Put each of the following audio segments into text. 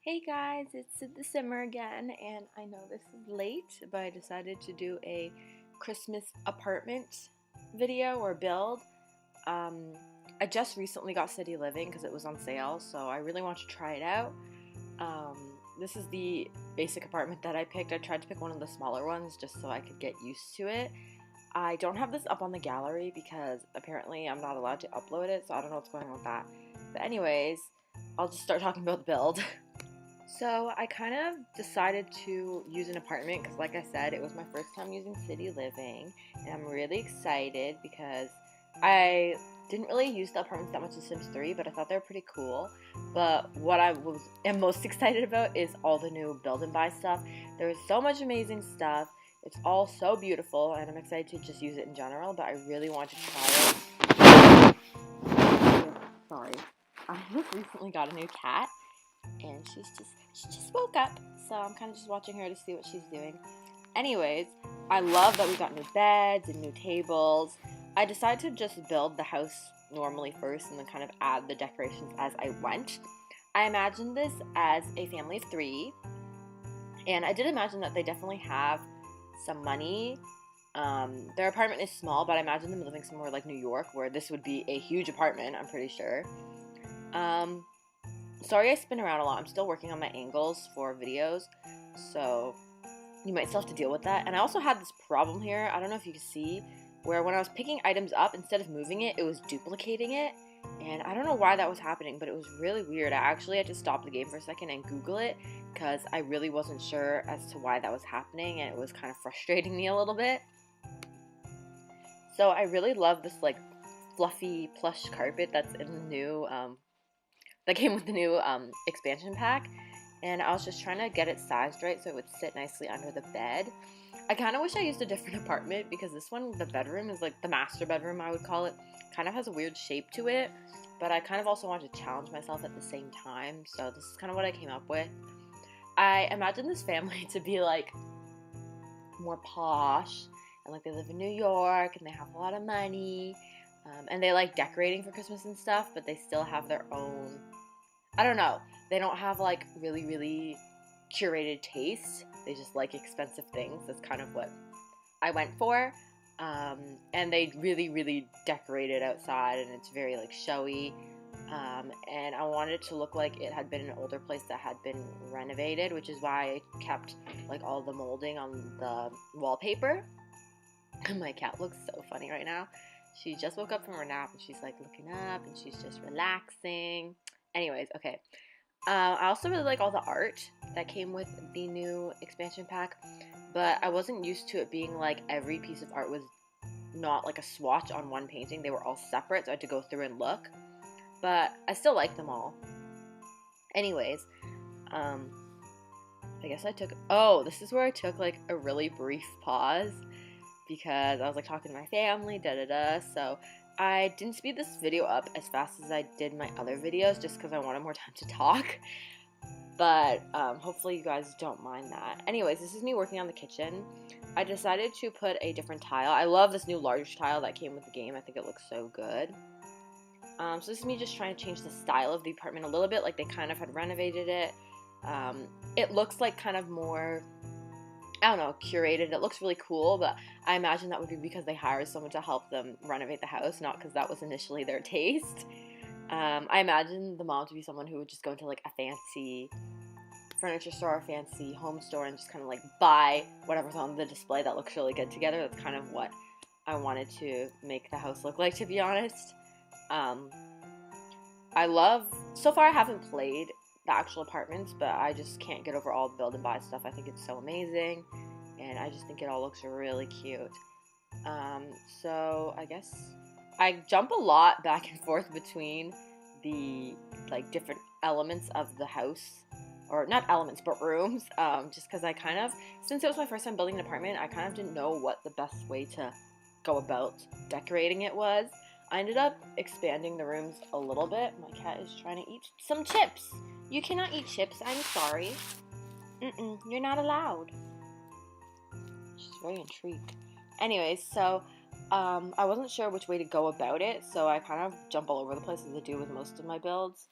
Hey guys, it's Sid the Simmer again, and I know this is late, but I decided to do a Christmas apartment video or build. Um, I just recently got City Living because it was on sale, so I really want to try it out. This is the basic apartment that I picked. I tried to pick one of the smaller ones just so I could get used to it. I don't have this up on the gallery because apparently I'm not allowed to upload it, so I don't know what's going on with that. But anyways, I'll just start talking about the build. So I kind of decided to use an apartment because, like I said, it was my first time using City Living, and I'm really excited because I didn't really use the apartments that much in Sims 3, but I thought they were pretty cool. But what am most excited about is all the new build and buy stuff. There is so much amazing stuff. It's all so beautiful, and I'm excited to just use it in general, but I really want to try it. Sorry. I just recently got a new cat, and she just woke up, so I'm kind of just watching her to see what she's doing. Anyways, I love that we got new beds and new tables. I decided to just build the house normally first and then kind of add the decorations as I went. I imagined this as a family of 3, and I did imagine that they definitely have some money. Their apartment is small, but I imagine them living somewhere like New York, where this would be a huge apartment, I'm pretty sure. Sorry I spin around a lot. I'm still working on my angles for videos, so you might still have to deal with that. And I also had this problem here, I don't know if you can see, where when I was picking items up, instead of moving it, it was duplicating it. And I don't know why that was happening, but it was really weird. I actually had to stop the game for a second and Google it, because I really wasn't sure as to why that was happening, and it was kind of frustrating me a little bit. So I really love this like fluffy plush carpet that's in the new that came with the new expansion pack, and I was just trying to get it sized right so it would sit nicely under the bed. I kind of wish I used a different apartment because this one, the bedroom, is like the master bedroom, I would call it. Kind of has a weird shape to it, but I kind of also wanted to challenge myself at the same time, so this is kind of what I came up with. I imagine this family to be like more posh, and like they live in New York and they have a lot of money, and they like decorating for Christmas and stuff, but they still have their own, I don't know, they don't have like really curated taste. They just like expensive things. That's kind of what I went for. And they really decorate it outside, and it's very like showy. And I wanted it to look like it had been an older place that had been renovated, which is why I kept like all the molding on the wallpaper. My cat looks so funny right now. She just woke up from her nap and she's like looking up and she's just relaxing. Anyways, okay. I also really like all the art that came with the new expansion pack, but I wasn't used to it being like every piece of art was not like a swatch on one painting. They were all separate, so I had to go through and look. But I still like them all. Anyways, I guess this is where I took like a really brief pause because I was like talking to my family, so I didn't speed this video up as fast as I did my other videos just because I wanted more time to talk, but hopefully you guys don't mind that. Anyways, this is me working on the kitchen. I decided to put a different tile. I love this new large tile that came with the game. I think it looks so good. So this is me just trying to change the style of the apartment a little bit, like they kind of had renovated it. It looks like kind of more, I don't know, curated. It looks really cool, but I imagine that would be because they hired someone to help them renovate the house, not because that was initially their taste. I imagine the mom to be someone who would just go into like a fancy furniture store, a fancy home store, and just kind of like buy whatever's on the display that looks really good together. That's kind of what I wanted to make the house look like, to be honest. So far I haven't played the actual apartments, but I just can't get over all the build and buy stuff. I think it's so amazing, and I just think it all looks really cute. So I guess I jump a lot back and forth between the like different elements of the house, or not elements but rooms, just because I kind of, since it was my first time building an apartment, I kind of didn't know what the best way to go about decorating it was. I ended up expanding the rooms a little bit. My cat is trying to eat some chips. You cannot eat chips, I'm sorry. You're not allowed. She's very intrigued. Anyways, so I wasn't sure which way to go about it, so I kind of jump all over the place as I do with most of my builds.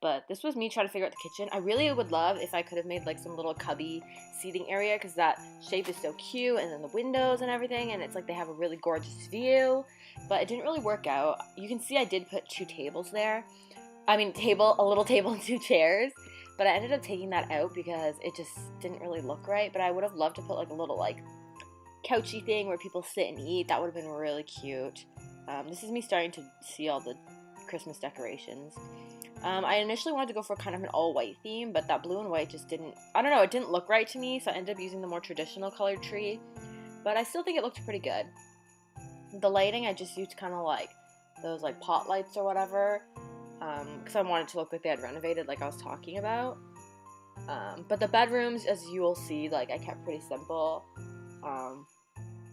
But this was me trying to figure out the kitchen. I really would love if I could have made like some little cubby seating area, because that shape is so cute, and then the windows and everything, and it's like they have a really gorgeous view. But it didn't really work out. You can see I did put 2 tables there. I mean, a little table and 2 chairs. But I ended up taking that out because it just didn't really look right. But I would have loved to put like a little like couchy thing where people sit and eat. That would have been really cute. This is me starting to see all the Christmas decorations. I initially wanted to go for kind of an all-white theme, but that blue and white just didn't, I don't know, it didn't look right to me, so I ended up using the more traditional colored tree. But I still think it looked pretty good. The lighting, I just used kind of like those like pot lights or whatever, because I wanted to look like they had renovated, like I was talking about. But the bedrooms, as you will see, like I kept pretty simple.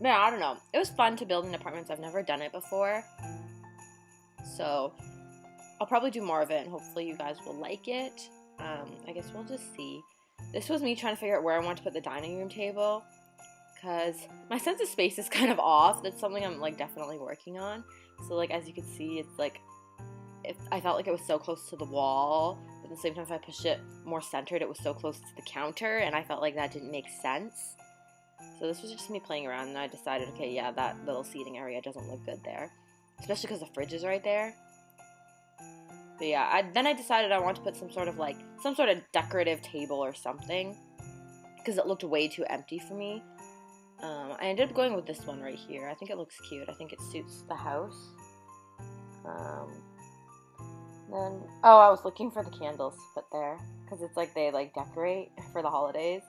Yeah, I don't know. It was fun to build in apartments. I've never done it before. So I'll probably do more of it, and hopefully you guys will like it. I guess we'll just see. This was me trying to figure out where I want to put the dining room table, because my sense of space is kind of off. That's something I'm like definitely working on. So like as you can see, it's like I felt like it was so close to the wall, but at the same time if I pushed it more centered, it was so close to the counter, and I felt like that didn't make sense. So this was just me playing around, and I decided, okay, yeah, that little seating area doesn't look good there, especially because the fridge is right there. But yeah, then I decided I want to put some sort of decorative table or something, because it looked way too empty for me. I ended up going with this one right here. I think it looks cute. I think it suits the house. Then, I was looking for the candles to put there, because it's like they like decorate for the holidays.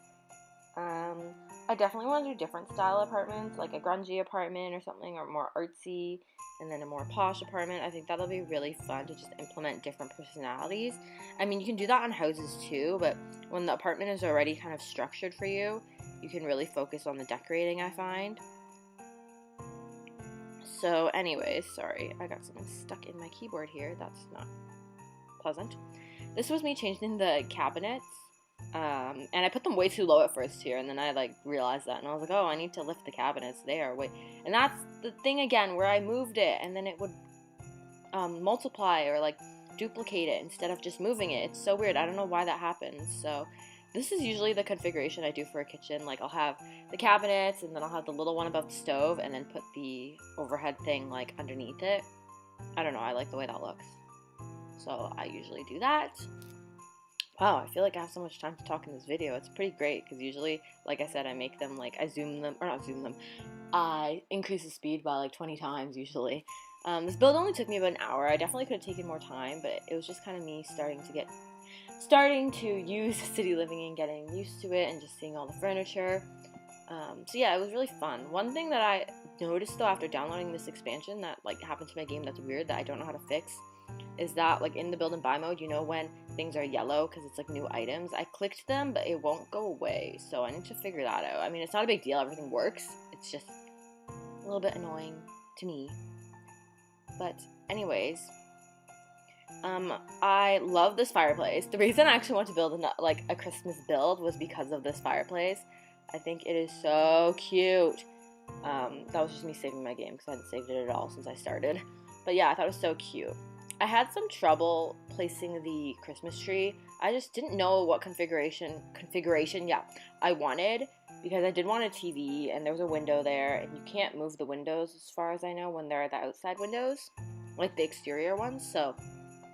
I definitely want to do different style apartments, like a grungy apartment or something, or more artsy, and then a more posh apartment. I think that'll be really fun to just implement different personalities. I mean, you can do that on houses too, but when the apartment is already kind of structured for you, you can really focus on the decorating, I find. So anyways, sorry, I got something stuck in my keyboard here. That's not pleasant. This was me changing the cabinets. And I put them way too low at first here, and then I like realized that, and I was like, oh, I need to lift the cabinets there. Wait, and that's the thing again, where I moved it, and then it would multiply or like duplicate it instead of just moving it. It's so weird. I don't know why that happens. So this is usually the configuration I do for a kitchen. Like I'll have the cabinets, and then I'll have the little one above the stove, and then put the overhead thing like underneath it. I don't know. I like the way that looks. So I usually do that. Wow, I feel like I have so much time to talk in this video. It's pretty great, because usually, like I said, I make them, like, I increase the speed by, like, 20 times, usually. This build only took me about an hour. I definitely could have taken more time, but it was just kind of me starting to use city living and getting used to it, and just seeing all the furniture. So yeah, it was really fun. One thing that I noticed, though, after downloading this expansion that, like, happened to my game that's weird, that I don't know how to fix, is that like in the build and buy mode, you know when things are yellow because it's like new items, I clicked them but it won't go away, so I need to figure that out. I mean, it's not a big deal, everything works, it's just a little bit annoying to me. But anyways, I love this fireplace. The reason I actually want to build a Christmas build was because of this fireplace. I think it is so cute. That was just me saving my game because I hadn't saved it at all since I started. But yeah, I thought it was so cute. I had some trouble placing the Christmas tree. I just didn't know what configuration I wanted, because I did want a TV, and there was a window there, and you can't move the windows as far as I know when they're the outside windows, like the exterior ones, so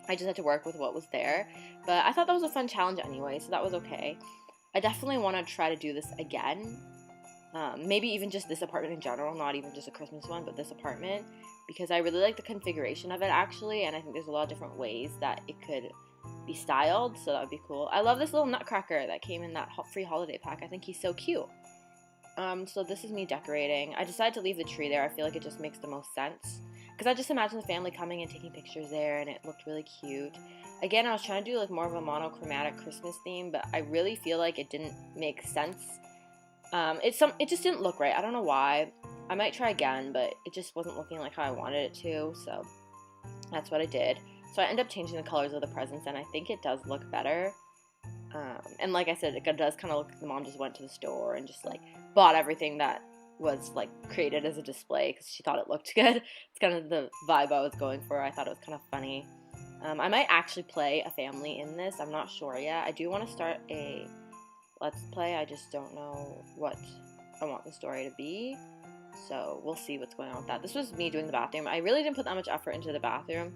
I just had to work with what was there. But I thought that was a fun challenge anyway, so that was okay. I definitely want to try to do this again. Maybe even just this apartment in general, not even just a Christmas one, but this apartment, because I really like the configuration of it actually, and I think there's a lot of different ways that it could be styled, so that would be cool. I love this little nutcracker that came in that free holiday pack. I think he's so cute. So this is me decorating. I decided to leave the tree there. I feel like it just makes the most sense, because I just imagine the family coming and taking pictures there, and it looked really cute. Again, I was trying to do like more of a monochromatic Christmas theme, but I really feel like it didn't make sense. It just didn't look right. I don't know why. I might try again, but it just wasn't looking like how I wanted it to, so that's what I did. So I ended up changing the colors of the presents, and I think it does look better. And like I said, it does kind of look like the mom just went to the store and just like bought everything that was like created as a display because she thought it looked good. It's kind of the vibe I was going for. I thought it was kind of funny. I might actually play a family in this. I'm not sure yet. I do want to start a Let's Play. I just don't know what I want the story to be. So we'll see what's going on with that. This was me doing the bathroom. I really didn't put that much effort into the bathroom.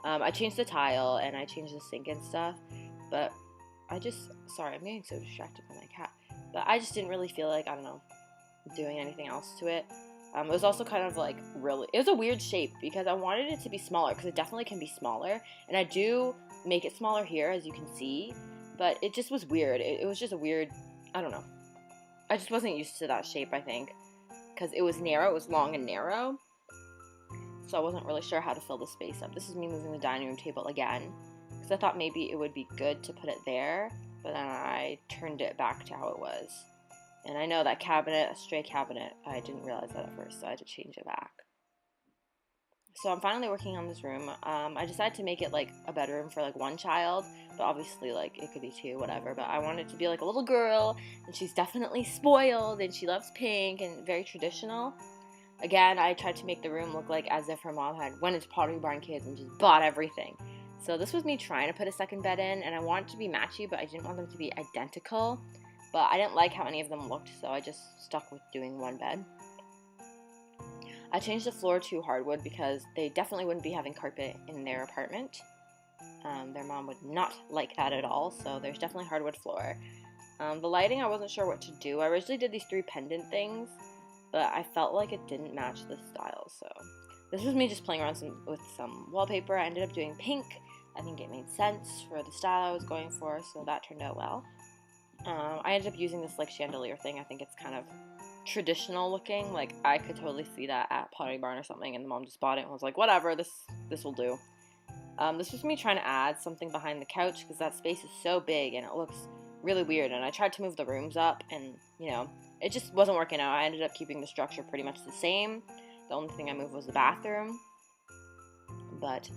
I changed the tile and I changed the sink and stuff. But sorry, I'm getting so distracted by my cat. But I just didn't really feel like, I don't know, doing anything else to it. It was also kind of like it was a weird shape because I wanted it to be smaller because it definitely can be smaller. And I do make it smaller here, as you can see. But it just was weird. It was just a weird, I don't know. I just wasn't used to that shape, I think. Because it was narrow, it was long and narrow. So I wasn't really sure how to fill the space up. This is me moving the dining room table again. Because I thought maybe it would be good to put it there. But then I turned it back to how it was. And I know that cabinet, a stray cabinet, I didn't realize that at first, so I had to change it back. So I'm finally working on this room. I decided to make it like a bedroom for like one child, but obviously like it could be two, whatever. But I want it to be like a little girl, and she's definitely spoiled, and she loves pink and very traditional. Again, I tried to make the room look like as if her mom had went into Pottery Barn Kids and just bought everything. So this was me trying to put a second bed in, and I wanted it to be matchy, but I didn't want them to be identical. But I didn't like how any of them looked, so I just stuck with doing one bed. I changed the floor to hardwood because they definitely wouldn't be having carpet in their apartment. Their mom would not like that at all, so there's definitely hardwood floor. The lighting, I wasn't sure what to do. I originally did these 3 pendant things, but I felt like it didn't match the style, so this was me just playing around with some wallpaper. I ended up doing pink. I think it made sense for the style I was going for, so that turned out well. I ended up using this like chandelier thing. I think it's kind of traditional looking. Like I could totally see that at Pottery Barn or something, and the mom just bought it and was like, whatever, this will do. This was me trying to add something behind the couch because that space is so big and it looks really weird, and I tried to move the rooms up and, you know, it just wasn't working out. I ended up keeping the structure pretty much the same. The only thing I moved was the bathroom. But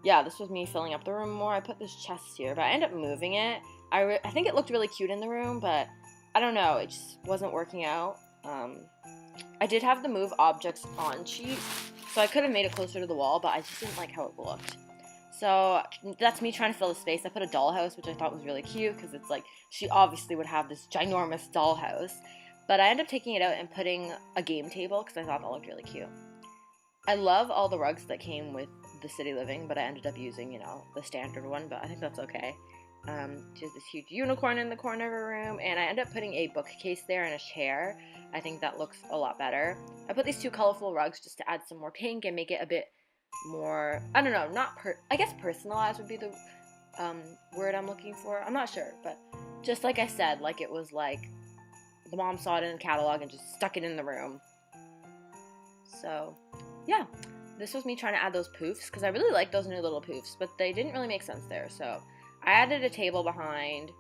yeah, this was me filling up the room more. I put this chest here, but I ended up moving it. I think it looked really cute in the room, but I don't know, it just wasn't working out. I did have the move objects on sheet, so I could have made it closer to the wall, but I just didn't like how it looked. So that's me trying to fill the space. I put a dollhouse, which I thought was really cute, because it's like, she obviously would have this ginormous dollhouse. But I ended up taking it out and putting a game table, because I thought that looked really cute. I love all the rugs that came with the City Living, but I ended up using, you know, the standard one, but I think that's okay. Just this huge unicorn in the corner of her room, and I ended up putting a bookcase there and a chair. I think that looks a lot better. I put these 2 colorful rugs just to add some more pink and make it a bit more, I don't know, I guess personalized would be the word I'm looking for. I'm not sure, but just like I said, like it was like the mom saw it in the catalog and just stuck it in the room. So yeah, this was me trying to add those poofs, because I really like those new little poofs, but they didn't really make sense there. So I added a table behind,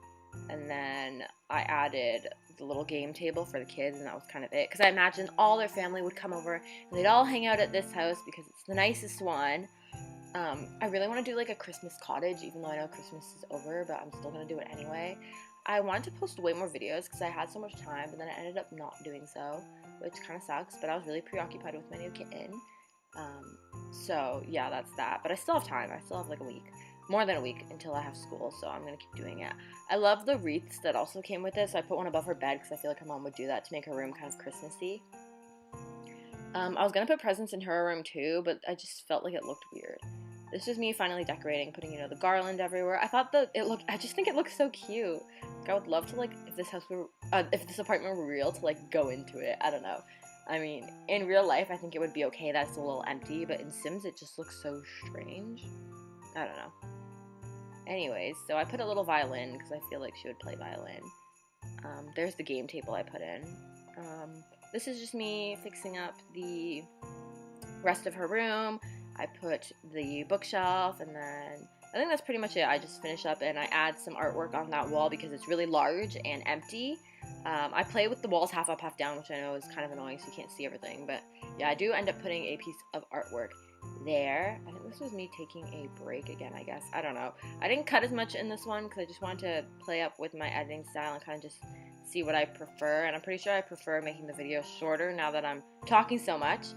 and then I added the little game table for the kids, and that was kind of it, because I imagined all their family would come over, and they'd all hang out at this house, because it's the nicest one. I really want to do like a Christmas cottage, even though I know Christmas is over, but I'm still going to do it anyway. I wanted to post way more videos, because I had so much time, but then I ended up not doing so, which kind of sucks, but I was really preoccupied with my new kitten. So yeah, that's that, but I still have time. I still have like a week. More than a week until I have school, so I'm going to keep doing it. I love the wreaths that also came with it, so I put one above her bed because I feel like her mom would do that to make her room kind of Christmassy. I was going to put presents in her room too, but I just felt like it looked weird. This is me finally decorating, putting, you know, the garland everywhere. I thought that I just think it looks so cute. Like, I would love to, like, if this apartment were real, to, like, go into it. I don't know. I mean, in real life, I think it would be okay that it's a little empty, but in Sims, it just looks so strange. I don't know. Anyways, so I put a little violin because I feel like she would play violin. There's the game table I put in. This is just me fixing up the rest of her room. I put the bookshelf, and then I think that's pretty much it. I just finish up and I add some artwork on that wall because it's really large and empty. I play with the walls half up, half down, which I know is kind of annoying, so you can't see everything. But yeah, I do end up putting a piece of artwork there. I think this was me taking a break again, I guess. I don't know. I didn't cut as much in this one because I just wanted to play up with my editing style and kind of just see what I prefer. And I'm pretty sure I prefer making the video shorter now that I'm talking so much.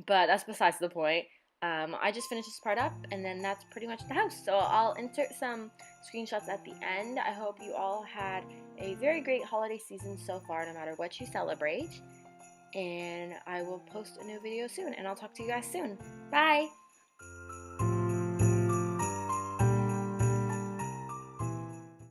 But that's besides the point. I just finished this part up, and then that's pretty much the house. So I'll insert some screenshots at the end. I hope you all had a very great holiday season so far, no matter what you celebrate. And I will post a new video soon, and I'll talk to you guys soon. Bye!